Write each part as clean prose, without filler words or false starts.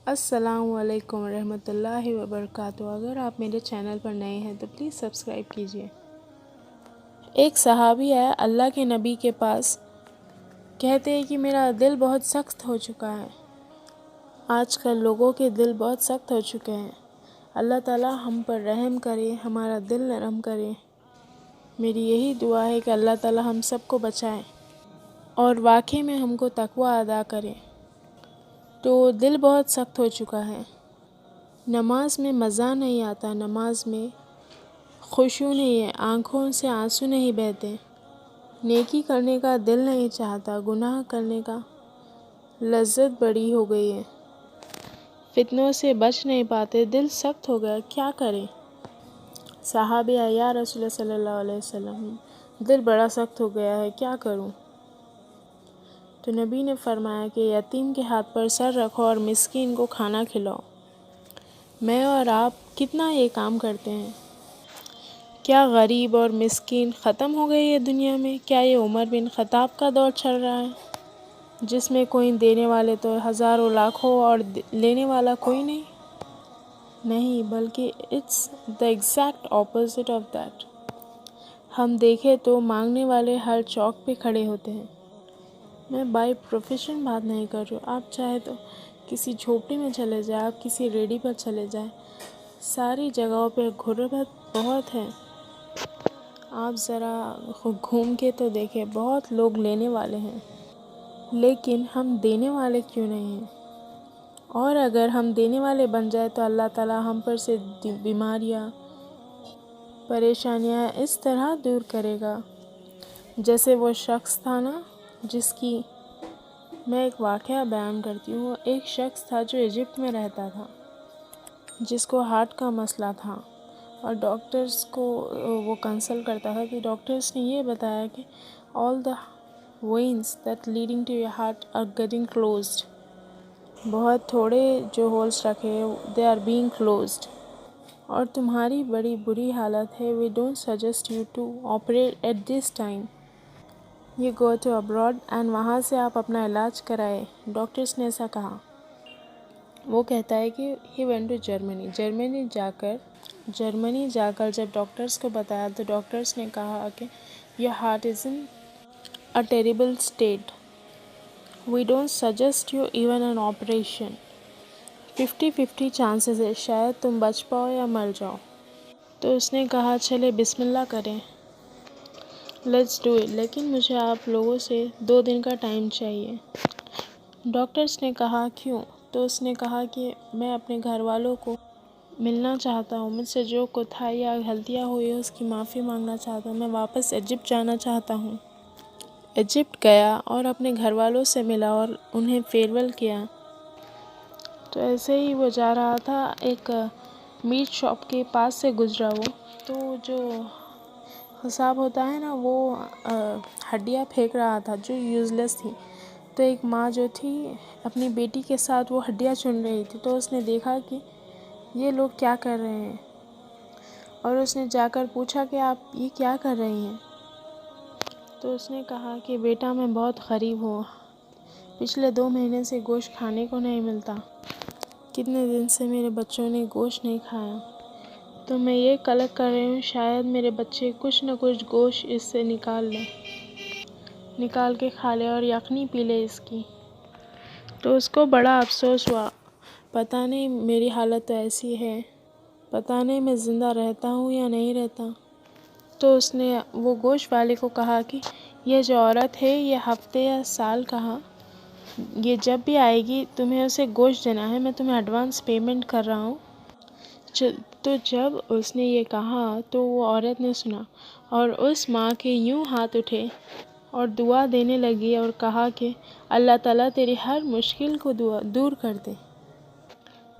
السلام علیکم ورحمۃ اللہ وبرکاتہ۔ اگر آپ میرے چینل پر نئے ہیں تو پلیز سبسکرائب کیجیے۔ ایک صحابی آیا اللہ کے نبی کے پاس، کہتے ہیں کہ میرا دل بہت سخت ہو چکا ہے۔ آج کل لوگوں کے دل بہت سخت ہو چکے ہیں۔ اللہ تعالیٰ ہم پر رحم کرے، ہمارا دل نرم کرے۔ میری یہی دعا ہے کہ اللہ تعالیٰ ہم سب کو بچائے اور واقعی میں ہم کو تقویٰ ادا کرے۔ تو دل بہت سخت ہو چکا ہے، نماز میں مزہ نہیں آتا، نماز میں خشوع نہیں ہے، آنکھوں سے آنسو نہیں بہتے، نیکی کرنے کا دل نہیں چاہتا، گناہ کرنے کا لذت بڑی ہو گئی ہے، فتنوں سے بچ نہیں پاتے، دل سخت ہو گیا، کیا کریں؟ صحابی یا رسول اللہ صلی اللہ علیہ وسلم، دل بڑا سخت ہو گیا ہے، کیا کروں؟ تو نبی نے فرمایا کہ یتیم کے ہاتھ پر سر رکھو اور مسکین کو کھانا کھلاؤ۔ میں اور آپ کتنا یہ کام کرتے ہیں؟ کیا غریب اور مسکین ختم ہو گئی ہے دنیا میں؟ کیا یہ عمر بن خطاب کا دور چل رہا ہے جس میں کوئی دینے والے تو ہزاروں لاکھوں اور لینے والا کوئی نہیں؟ نہیں، بلکہ it's the exact opposite of that. ہم دیکھیں تو مانگنے والے ہر چوک پہ کھڑے ہوتے ہیں۔ میں بائی پروفیشن بات نہیں کر رہی ہوں، آپ چاہے تو کسی جھوپڑی میں چلے جائیں، آپ کسی ریڈی پر چلے جائیں، ساری جگہوں پہ غربت بہت ہے۔ آپ ذرا گھوم کے تو دیکھیں، بہت لوگ لینے والے ہیں، لیکن ہم دینے والے کیوں نہیں ہیں؟ اور اگر ہم دینے والے بن جائے تو اللہ تعالیٰ ہم پر سے بیماریاں، پریشانیاں اس طرح دور کرے گا جیسے وہ شخص تھا نا، جس کی میں ایک واقعہ بیان کرتی ہوں۔ ایک شخص تھا جو ایجپٹ میں رہتا تھا، جس کو ہارٹ کا مسئلہ تھا، اور ڈاکٹرز کو وہ کنسلٹ کرتا تھا کہ ڈاکٹرز نے یہ بتایا کہ all the veins that leading to your heart are getting closed۔ بہت تھوڑے جو ہولس رکھے they are being closed، اور تمہاری بڑی بری حالت ہے۔ we don't suggest you to operate at this time۔ you go to abroad and وہاں سے آپ اپنا علاج کرائے۔ ڈاکٹرز نے ایسا کہا۔ وہ کہتا ہے کہ he went to Germany۔ Germany جا کر جب ڈاکٹرز کو بتایا تو ڈاکٹرز نے کہا کہ your heart is in a terrible state۔ we don't suggest you even an operation۔ 50-50 chances ہے، شاید تم بچ پاؤ یا مر جاؤ۔ تو اس نے کہا چلے بسم اللہ کریں، لیٹس ڈو اٹ، لیکن مجھے آپ لوگوں سے 2 دن کا ٹائم چاہیے۔ ڈاکٹرز نے کہا کیوں؟ تو اس نے کہا کہ میں اپنے گھر والوں کو ملنا چاہتا ہوں، مجھ سے جو کوتاہی یا غلطیاں ہوئی ہیں اس کی معافی مانگنا چاہتا ہوں، میں واپس ایجپٹ جانا چاہتا ہوں۔ ایجپٹ گیا اور اپنے گھر والوں سے ملا اور انہیں فیئرویل کیا۔ تو ایسے ہی وہ جا رہا تھا، ایک میٹ شاپ کے پاس سے گزرا وہ، تو جو حساب ہوتا ہے نا، وہ ہڈیاں پھینک رہا تھا جو یوز لیس تھی۔ تو ایک ماں جو تھی اپنی بیٹی کے ساتھ وہ ہڈیاں چن رہی تھی، تو اس نے دیکھا کہ یہ لوگ کیا کر رہے ہیں، اور اس نے جا کر پوچھا کہ آپ یہ کیا کر رہی ہیں؟ تو اس نے کہا کہ بیٹا میں بہت غریب ہوں، پچھلے 2 مہینے سے گوشت کھانے کو نہیں ملتا، کتنے دن سے میرے بچوں نے گوشت نہیں کھایا، تو میں یہ کلک کر رہی ہوں شاید میرے بچے کچھ نہ کچھ گوشت اس سے نکال کے کھا لے اور یخنی پی لے اس کی۔ تو اس کو بڑا افسوس ہوا، پتہ نہیں میری حالت تو ایسی ہے، پتہ نہیں میں زندہ رہتا ہوں یا نہیں رہتا۔ تو اس نے وہ گوشت والے کو کہا کہ یہ جو عورت ہے یہ ہفتے یا سال کہا، یہ جب بھی آئے گی تمہیں اسے گوشت دینا ہے، میں تمہیں ایڈوانس پیمنٹ کر رہا ہوں۔ تو جب اس نے یہ کہا تو وہ عورت نے سنا، اور اس ماں کے یوں ہاتھ اٹھے اور دعا دینے لگی اور کہا کہ اللہ تعالیٰ تیری ہر مشکل کو دور کر دے،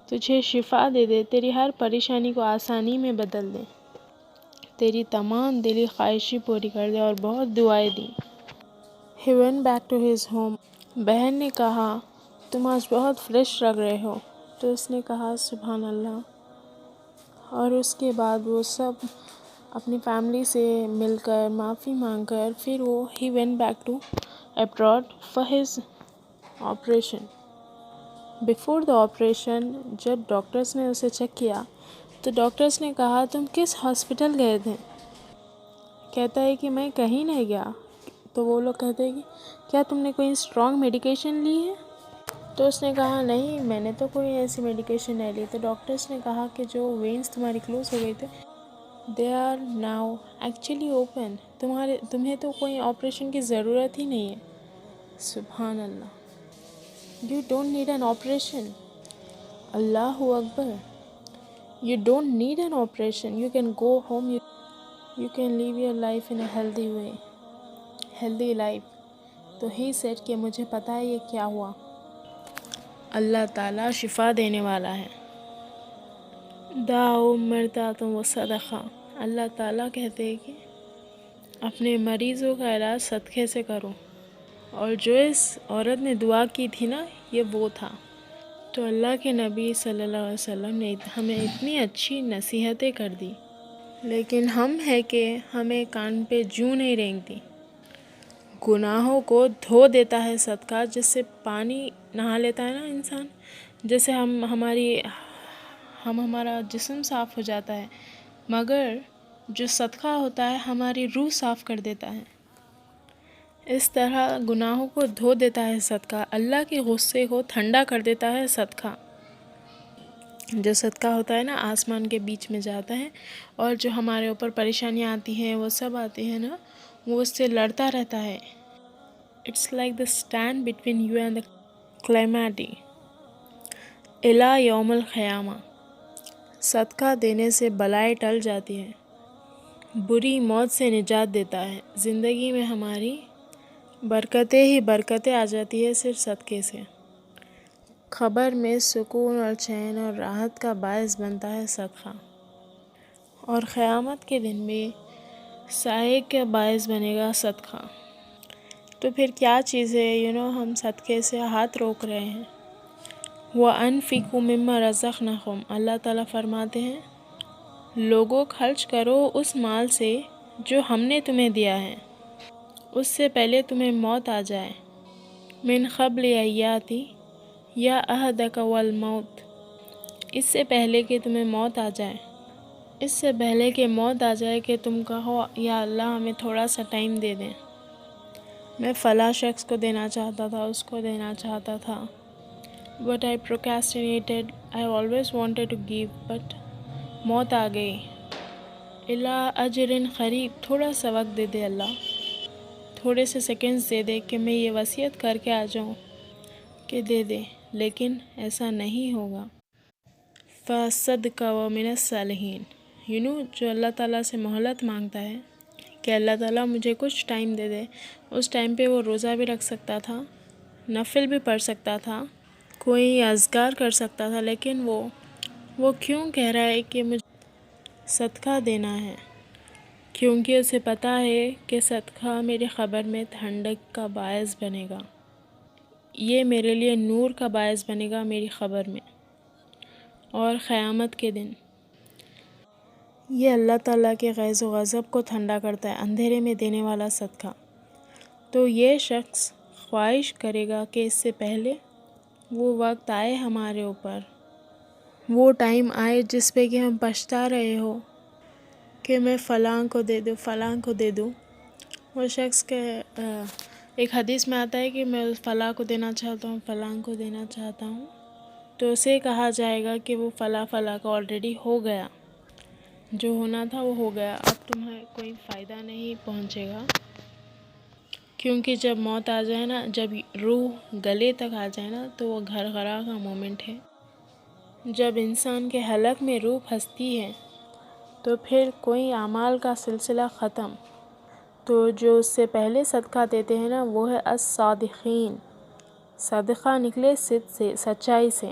تجھے شفا دے دے، تیری ہر پریشانی کو آسانی میں بدل دے، تیری تمام دلی خواہشیں پوری کر دے، اور بہت دعائیں دیں۔ He went back to his home۔ بہن نے کہا تم آج بہت فریش لگ رہے ہو، تو اس نے کہا سبحان اللہ، اور اس کے بعد وہ سب اپنی فیملی سے مل کر معافی مانگ کر پھر وہ he went back to abroad for his operation۔ Before the operation جب ڈاکٹرس نے اسے چیک کیا تو ڈاکٹرس نے کہا تم کس ہاسپٹل گئے تھے؟ کہتا ہے کہ میں کہیں نہیں گیا۔ تو وہ لوگ کہتے ہیں کہ کیا تم نے کوئی اسٹرانگ میڈیکیشن لی ہے؟ تو اس نے کہا نہیں، میں نے تو کوئی ایسی میڈیکیشن نہیں لی۔ تو ڈاکٹرس نے کہا کہ جو وینس تمہاری کلوز ہو گئی تھے they are now actually open, تمہیں تو کوئی آپریشن کی ضرورت ہی نہیں ہے۔ سبحان اللہ، you don't need an operation. اللہ اکبر، you don't need an operation, you can go home, you can live your life in a healthy way, healthy life. تو ہی سیٹ کہ مجھے پتہ ہے یہ کیا ہوا، اللہ تعالیٰ شفا دینے والا ہے۔ دعوا مرضاکم و صدقہ، اللہ تعالیٰ کہتے ہیں کہ اپنے مریضوں کا علاج صدقے سے کرو، اور جو اس عورت نے دعا کی تھی نا یہ وہ تھا۔ تو اللہ کے نبی صلی اللہ علیہ وسلم نے ہمیں اتنی اچھی نصیحتیں کر دی، لیکن ہم ہے کہ ہمیں کان پہ جوں نہیں رینگتی۔ گناہوں کو دھو دیتا ہے صدقہ، جس سے پانی نہا لیتا ہے نا انسان، جیسے ہمارا جسم صاف ہو جاتا ہے، مگر جو صدقہ ہوتا ہے ہماری روح صاف کر دیتا ہے۔ اس طرح گناہوں کو دھو دیتا ہے صدقہ، اللہ کے غصے کو ٹھنڈا کر دیتا ہے صدقہ۔ جو صدقہ ہوتا ہے نا آسمان کے بیچ میں جاتا ہے، اور جو ہمارے اوپر پریشانیاں آتی ہیں وہ سب آتی ہیں نا، وہ اس سے لڑتا رہتا ہے۔ It's like the stand between you and the calamity الی یوم القیامہ۔ صدقہ دینے سے بلائیں ٹل جاتی ہے، بری موت سے نجات دیتا ہے، زندگی میں ہماری برکتیں ہی برکتیں آ جاتی ہے صرف صدقے سے۔ قبر میں سکون اور چین اور راحت کا باعث بنتا ہے صدقہ، اور قیامت کے دن بھی سائے کا باعث بنے گا صدقہ۔ تو پھر کیا چیز ہے ہم صدقے سے ہاتھ روک رہے ہیں۔ وَأَنفِقُوا مِمَّا رَزَقْنَاكُمْ، اللہ تعالیٰ فرماتے ہیں لوگوں خرچ کرو اس مال سے جو ہم نے تمہیں دیا ہے، اس سے پہلے تمہیں موت آ جائے۔ من قبل ان یاتی یا احدک والموت، اس سے پہلے کہ تمہیں موت آ جائے، اس سے پہلے کہ موت آ جائے کہ تم کہو یا اللہ ہمیں تھوڑا سا ٹائم دے دیں، میں فلاں شخص کو دینا چاہتا تھا، اس کو دینا چاہتا تھا، but I procrastinated, I always wanted to give but موت آ گئی۔ الا اجر قریب، تھوڑا سا وقت دے دے اللہ، تھوڑے سے سیکنڈز دے دے کہ میں یہ وصیت کر کے آ جاؤں کہ دے دے، لیکن ایسا نہیں ہوگا۔ فَصَدَّقَ وَمِنَ الصَّالِحِينَ، جو اللہ تعالیٰ سے مہلت مانگتا ہے کہ اللہ تعالیٰ مجھے کچھ ٹائم دے دے، اس ٹائم پہ وہ روزہ بھی رکھ سکتا تھا، نفل بھی پڑھ سکتا تھا، کوئی اذکار کر سکتا تھا، لیکن وہ کیوں کہہ رہا ہے کہ مجھے صدقہ دینا ہے؟ کیونکہ اسے پتہ ہے کہ صدقہ میری قبر میں ٹھنڈک کا باعث بنے گا، یہ میرے لیے نور کا باعث بنے گا میری قبر میں اور قیامت کے دن۔ یہ اللہ تعالیٰ کے غیظ و غضب کو ٹھنڈا کرتا ہے، اندھیرے میں دینے والا صدقہ۔ تو یہ شخص خواہش کرے گا کہ اس سے پہلے وہ وقت آئے ہمارے اوپر، وہ ٹائم آئے جس پہ کہ ہم پچھتا رہے ہو کہ میں فلاں کو دے دوں، فلاں کو دے دوں۔ وہ شخص کے ایک حدیث میں آتا ہے کہ میں فلاں کو دینا چاہتا ہوں، فلاں کو دینا چاہتا ہوں، تو اسے کہا جائے گا کہ وہ فلاں کا آلریڈی ہو گیا، جو ہونا تھا وہ ہو گیا، اب تمہیں کوئی فائدہ نہیں پہنچے گا۔ کیونکہ جب موت آ جائے نا، جب روح گلے تک آ جائے نا، تو وہ گھرگھرا کا مومنٹ ہے۔ جب انسان کے حلق میں روح پھنستی ہے تو پھر کوئی اعمال کا سلسلہ ختم۔ تو جو اس سے پہلے صدقہ دیتے ہیں نا وہ ہے الصادقین، صدقہ نکلے صدق سے، سچائی سے،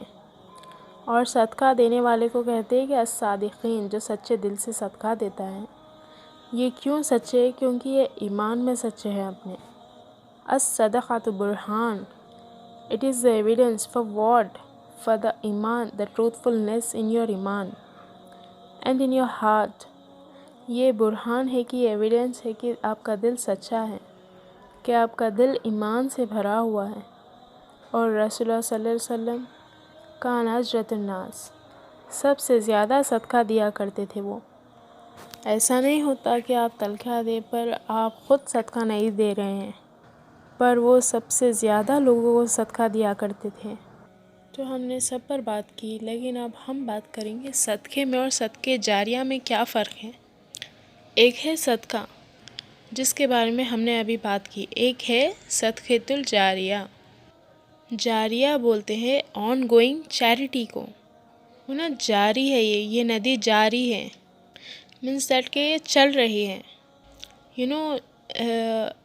اور صدقہ دینے والے کو کہتے ہیں کہ الصادقین، جو سچے دل سے صدقہ دیتا ہے۔ یہ کیوں سچے؟ کیونکہ یہ ایمان میں سچے ہیں اپنے۔ الصدقۃ برہان، it is the evidence for what? For the iman, the truthfulness in your iman and in your heart. یہ برہان ہے کہ یہ ایویڈنس ہے کہ آپ کا دل سچا ہے، کہ آپ کا دل ایمان سے بھرا ہوا ہے۔ اور رسول اللہ صلی اللہ علیہ وسلم کان اجرت الناس، سب سے زیادہ صدقہ دیا کرتے تھے وہ۔ ایسا نہیں ہوتا کہ آپ تنخواہ دیں پر آپ خود صدقہ نہیں دے رہے ہیں، پر وہ سب سے زیادہ لوگوں کو صدقہ دیا کرتے تھے۔ تو ہم نے سب پر بات کی، لیکن اب ہم بات کریں گے صدقے میں اور صدقے جاریہ میں کیا فرق ہے۔ ایک ہے صدقہ، جس کے بارے میں ہم نے ابھی بات کی، ایک ہے صدقۃ الجاریہ۔ جاریہ بولتے ہیں آن گوئنگ چیریٹی کو، وہ نا جاری ہے، یہ ندی جاری ہے، مینس دیٹ کہ یہ چل رہی ہے۔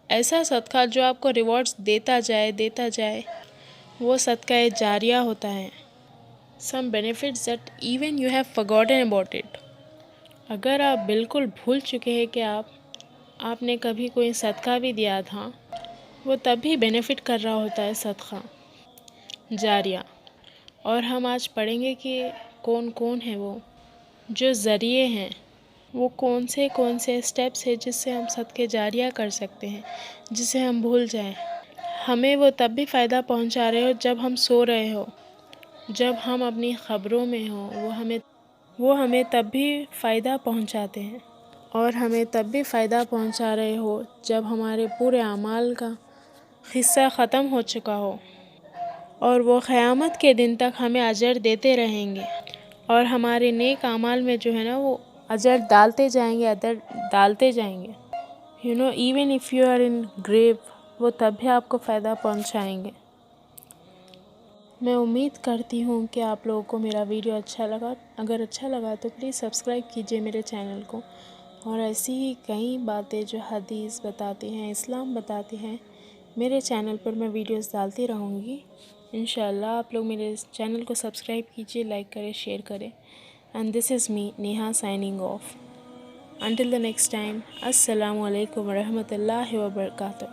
ایسا صدقہ جو آپ کو ریوارڈز دیتا جائے وہ صدقہ جاریہ ہوتا ہے۔ some benefits that even you have forgotten about it۔ اگر آپ بالکل بھول چکے ہیں کہ آپ نے کبھی کوئی صدقہ بھی دیا تھا، وہ تب بھی بینیفٹ کر رہا ہوتا ہے صدقہ جاریہ۔ اور ہم آج پڑھیں گے کہ کون کون ہیں وہ جو ذریعے ہیں، وہ کون سے اسٹیپس ہیں جس سے ہم صدقہ جاریہ کر سکتے ہیں، جسے ہم بھول جائیں۔ ہمیں وہ تب بھی فائدہ پہنچا رہے ہو جب ہم سو رہے ہو، جب ہم اپنی خبروں میں ہوں، وہ ہمیں تب بھی فائدہ پہنچاتے ہیں، اور ہمیں تب بھی فائدہ پہنچا رہے ہو جب ہمارے پورے اعمال کا حصہ ختم ہو چکا ہو، اور وہ قیامت کے دن تک ہمیں اجر دیتے رہیں گے، اور ہمارے نیک اعمال میں جو ہے نا وہ اجر ڈالتے جائیں گے۔ even if you are in grave، وہ تب بھی آپ کو فائدہ پہنچائیں گے۔ میں امید کرتی ہوں کہ آپ لوگوں کو میرا ویڈیو اچھا لگا۔ اگر اچھا لگا تو پلیز سبسکرائب کیجئے میرے چینل کو، اور ایسی ہی کئی باتیں جو حدیث بتاتی ہیں، اسلام بتاتی ہیں، میرے چینل پر میں ویڈیوز ڈالتی رہوں گی۔ انشاءاللہ آپ لوگ میرے چینل کو سبسکرائب کیجئے، لائک کریں، شیئر کریں۔ And this is me Neha signing off. Until the next time, السلام علیکم ورحمۃ اللہ وبرکاتہ۔